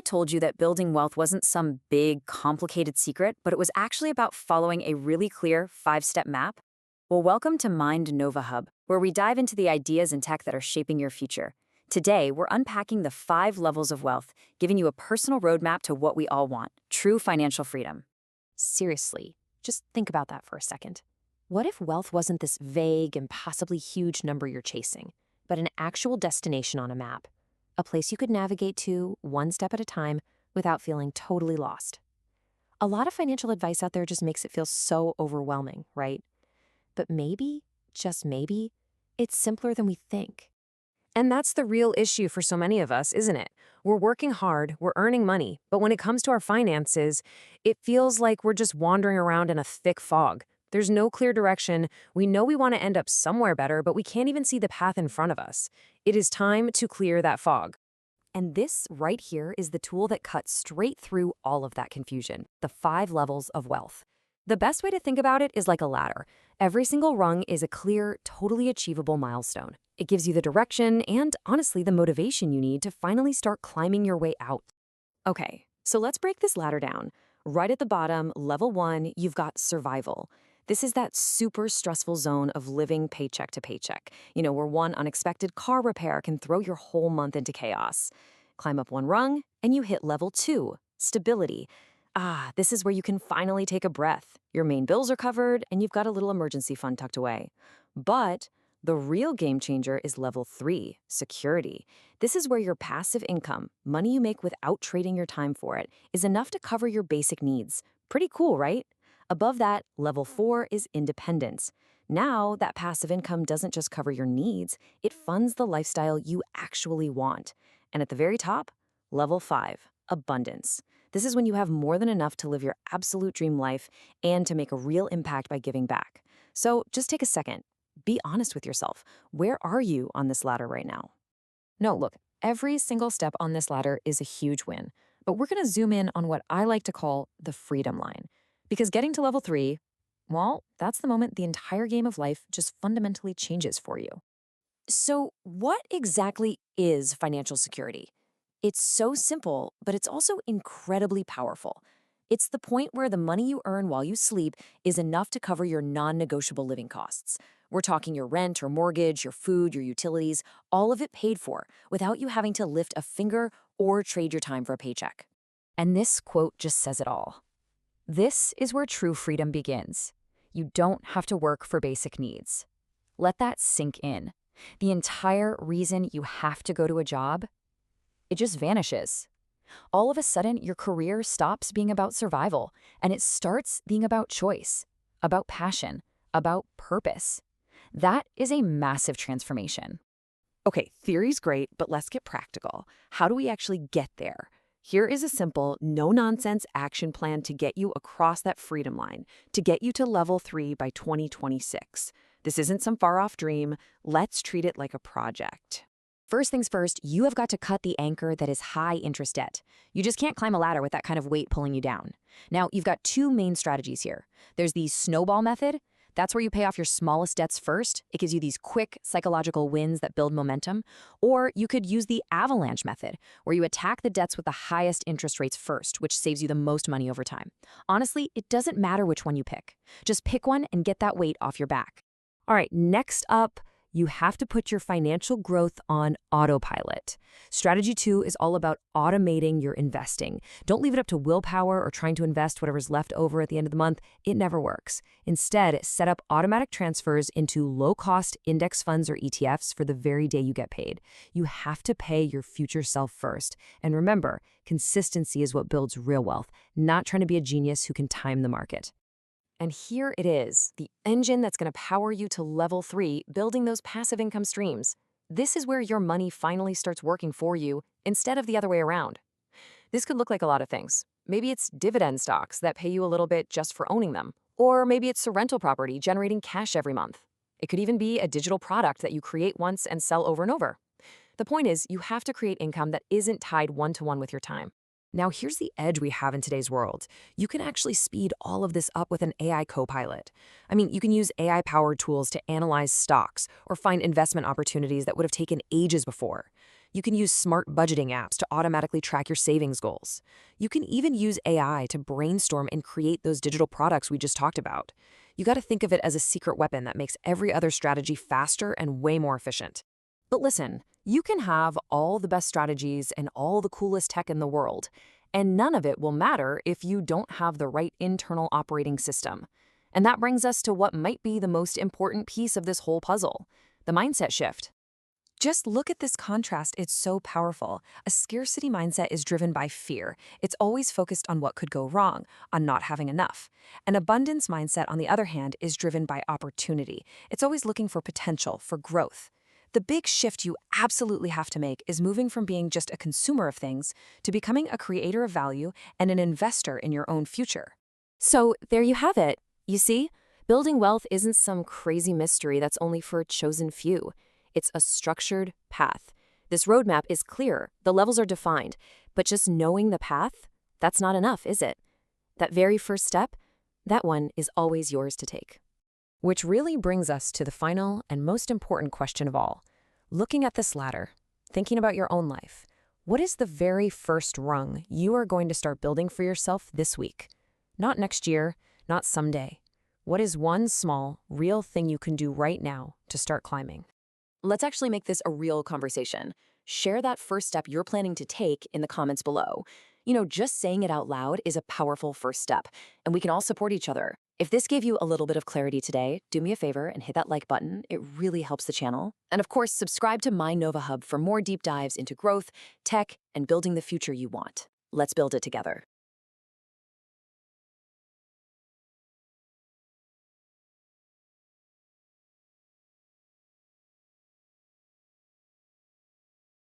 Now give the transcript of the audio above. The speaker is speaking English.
told you that building wealth wasn't some big, complicated secret, but it was actually about following a really clear 5-step map? Well, welcome to Mind Nova Hub, where we dive into the ideas and tech that are shaping your future. Today, we're unpacking the 5 levels of wealth, giving you a personal roadmap to what we all want: true financial freedom. Seriously, just think about that for a second. What if wealth wasn't this vague, impossibly huge number you're chasing, but an actual destination on a map? A place you could navigate to one step at a time without feeling totally lost. A lot of financial advice out there just makes it feel so overwhelming, right? But maybe, just maybe, it's simpler than we think. And that's the real issue for so many of us, isn't it? We're working hard, we're earning money, but when it comes to our finances, it feels like we're just wandering around in a thick fog. There's no clear direction. We know we want to end up somewhere better, but we can't even see the path in front of us. It is time to clear that fog. And this right here is the tool that cuts straight through all of that confusion: the 5 levels of wealth. The best way to think about it is like a ladder. Every single rung is a clear, totally achievable milestone. It gives you the direction and, honestly, the motivation you need to finally start climbing your way out. Okay, so let's break this ladder down. Right at the bottom, level 1, you've got survival. This is that super stressful zone of living paycheck to paycheck, where one unexpected car repair can throw your whole month into chaos. Climb up one rung, and you hit level 2, stability. This is where you can finally take a breath. Your main bills are covered, and you've got a little emergency fund tucked away. But the real game changer is level 3, security. This is where your passive income, money you make without trading your time for it, is enough to cover your basic needs. Pretty cool, right? Above that, level 4 is independence. Now, that passive income doesn't just cover your needs, it funds the lifestyle you actually want. And at the very top, level 5, abundance. This is when you have more than enough to live your absolute dream life and to make a real impact by giving back. So just take a second. Be honest with yourself. Where are you on this ladder right now? No, look, every single step on this ladder is a huge win. But we're going to zoom in on what I like to call the freedom line. Because getting to level 3, well, that's the moment the entire game of life just fundamentally changes for you. So, what exactly is financial security? It's so simple, but it's also incredibly powerful. It's the point where the money you earn while you sleep is enough to cover your non-negotiable living costs. We're talking your rent or mortgage, your food, your utilities, all of it paid for, without you having to lift a finger or trade your time for a paycheck. And this quote just says it all. This is where true freedom begins. You don't have to work for basic needs. Let that sink in. The entire reason you have to go to a job, it just vanishes. All of a sudden, your career stops being about survival, and it starts being about choice, about passion, about purpose. That is a massive transformation. Okay, theory's great, but let's get practical. How do we actually get there? Here is a simple, no-nonsense action plan to get you across that freedom line, to get you to level 3 by 2026. This isn't some far-off dream. Let's treat it like a project. First things first, you have got to cut the anchor that is high interest debt. You just can't climb a ladder with that kind of weight pulling you down. Now, you've got 2 main strategies here. There's the snowball method. That's where you pay off your smallest debts first. It gives you these quick psychological wins that build momentum. Or you could use the avalanche method, where you attack the debts with the highest interest rates first, which saves you the most money over time. Honestly, it doesn't matter which one you pick. Just pick one and get that weight off your back. All right, next up, you have to put your financial growth on autopilot. Strategy 2 is all about automating your investing. Don't leave it up to willpower or trying to invest whatever's left over at the end of the month. It never works. Instead, set up automatic transfers into low-cost index funds or ETFs for the very day you get paid. You have to pay your future self first. And remember, consistency is what builds real wealth, not trying to be a genius who can time the market. And here it is, the engine that's going to power you to level 3, building those passive income streams. This is where your money finally starts working for you instead of the other way around. This could look like a lot of things. Maybe it's dividend stocks that pay you a little bit just for owning them. Or maybe it's a rental property generating cash every month. It could even be a digital product that you create once and sell over and over. The point is, you have to create income that isn't tied one-to-one with your time. Now, here's the edge we have in today's world. You can actually speed all of this up with an AI copilot. I mean, you can use AI-powered tools to analyze stocks or find investment opportunities that would have taken ages before. You can use smart budgeting apps to automatically track your savings goals. You can even use AI to brainstorm and create those digital products we just talked about. You got to think of it as a secret weapon that makes every other strategy faster and way more efficient. But listen, you can have all the best strategies and all the coolest tech in the world, and none of it will matter if you don't have the right internal operating system. And that brings us to what might be the most important piece of this whole puzzle, the mindset shift. Just look at this contrast, it's so powerful. A scarcity mindset is driven by fear. It's always focused on what could go wrong, on not having enough. An abundance mindset, on the other hand, is driven by opportunity. It's always looking for potential, for growth. The big shift you absolutely have to make is moving from being just a consumer of things to becoming a creator of value and an investor in your own future. So there you have it. You see, building wealth isn't some crazy mystery that's only for a chosen few. It's a structured path. This roadmap is clear, the levels are defined, but just knowing the path, that's not enough, is it? That very first step, that one is always yours to take. Which really brings us to the final and most important question of all. Looking at this ladder, thinking about your own life, what is the very first rung you are going to start building for yourself this week? Not next year, not someday. What is one small, real thing you can do right now to start climbing? Let's actually make this a real conversation. Share that first step you're planning to take in the comments below. Just saying it out loud is a powerful first step, and we can all support each other. If this gave you a little bit of clarity today, do me a favor and hit that like button. It really helps the channel. And of course, subscribe to Mind Nova Hub for more deep dives into growth, tech, and building the future you want. Let's build it together.